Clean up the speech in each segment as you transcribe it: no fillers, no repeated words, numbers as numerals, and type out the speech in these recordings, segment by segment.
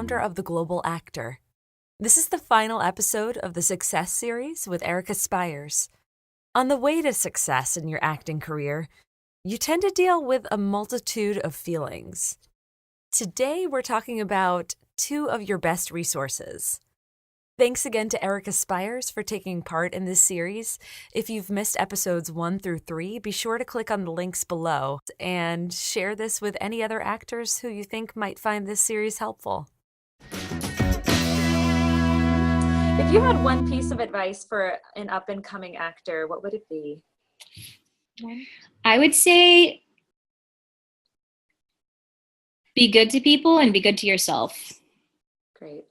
founder of The Global Actor. This is the final episode of the Success series with Erica Spires. On the way to success in your acting career, you tend to deal with a multitude of feelings. Today, we're talking about two of your best resources. Thanks again to Erica Spires for taking part in this series. If you've missed episodes 1 through 3, be sure to click on the links below and share this with any other actors who you think might find this series helpful. If you had one piece of advice for an up-and-coming actor, what would it be? I would say be good to people and be good to yourself. Great.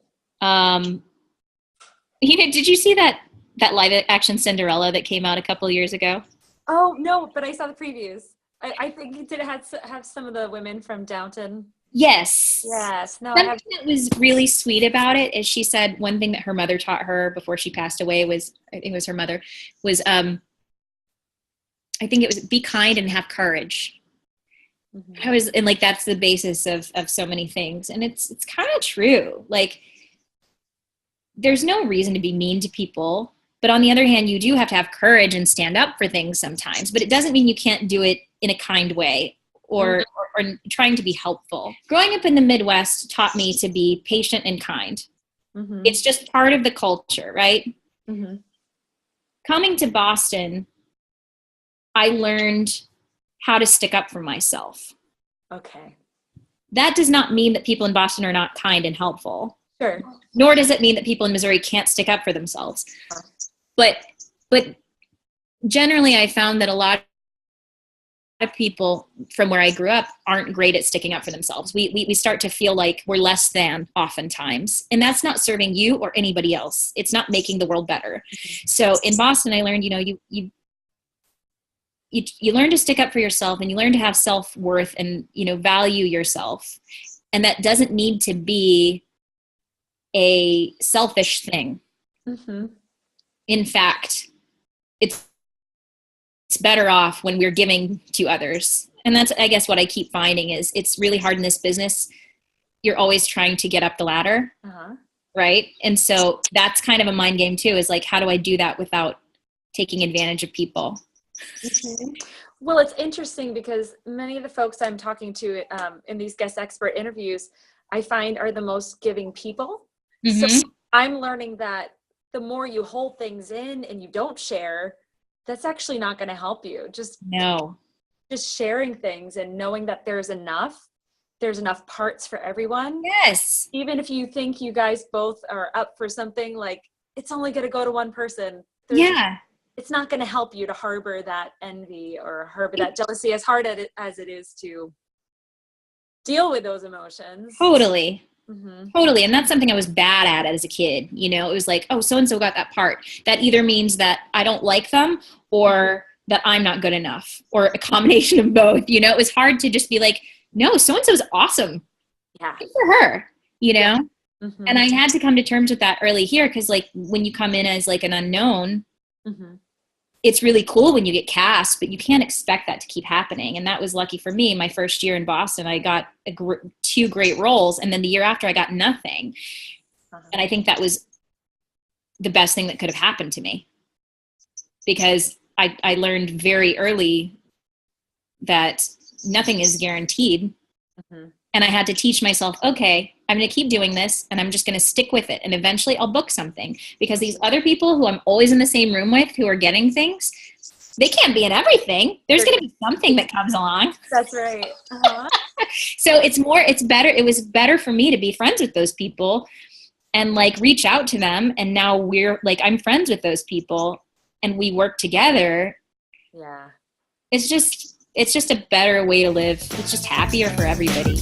Did you see that live action Cinderella that came out a couple of years ago? Oh, no, but I saw the previews. I think it did have some of the women from Downton. Yes. Yes. No, Something that was really sweet about it is she said one thing that her mother taught her before she passed away was, I think it was her mother, was I think it was be kind and have courage. Mm-hmm. That's the basis of so many things. And it's kind of true. Like, there's no reason to be mean to people, but on the other hand, you do have to have courage and stand up for things sometimes, but it doesn't mean you can't do it in a kind way or trying to be helpful. Growing up in the Midwest taught me to be patient and kind. Mm-hmm. It's just part of the culture, right? Mm-hmm. Coming to Boston, I learned how to stick up for myself. Okay. That does not mean that people in Boston are not kind and helpful. Sure. Nor does it mean that people in Missouri can't stick up for themselves. But generally I found that a lot of people from where I grew up aren't great at sticking up for themselves. We start to feel like we're less than oftentimes. And that's not serving you or anybody else. It's not making the world better. Mm-hmm. So in Boston, I learned, you learn to stick up for yourself and you learn to have self-worth and, value yourself. And that doesn't need to be a selfish thing. Mm-hmm. In fact, it's better off when we're giving to others. And that's, I guess, what I keep finding is it's really hard in this business. You're always trying to get up the ladder, right? And so that's kind of a mind game too, is like, how do I do that without taking advantage of people? Mm-hmm. Well, it's interesting because many of the folks I'm talking to in these guest expert interviews, I find are the most giving people. Mm-hmm. So I'm learning that the more you hold things in and you don't share, that's actually not going to help you. Just sharing things and knowing that there's enough parts for everyone. Yes. Even if you think you guys both are up for something, like it's only going to go to one person. It's not going to help you to harbor that envy or harbor that jealousy, as hard as it is to deal with those emotions. Totally. Mm-hmm. Totally. And that's something I was bad at as a kid. It was like, oh, so-and-so got that part. That either means that I don't like them or that I'm not good enough or a combination of both. It was hard to just be like, no, so-and-so's awesome. Yeah. Good for her, Yeah. Mm-hmm. And I had to come to terms with that early here. Cause like when you come in as like an unknown, mm-hmm. It's really cool when you get cast, but you can't expect that to keep happening. And that was lucky for me. My first year in Boston, I got 2 great roles. And then the year after I got nothing. And I think that was the best thing that could have happened to me because I learned very early that nothing is guaranteed. Mm-hmm. And I had to teach myself, okay, I'm going to keep doing this and I'm just going to stick with it. And eventually I'll book something because these other people who I'm always in the same room with who are getting things, they can't be in everything. There's going to be something that comes along. That's right. Uh-huh. So it's better. It was better for me to be friends with those people and like reach out to them. And now I'm friends with those people and we work together. Yeah. It's just a better way to live. It's just happier for everybody.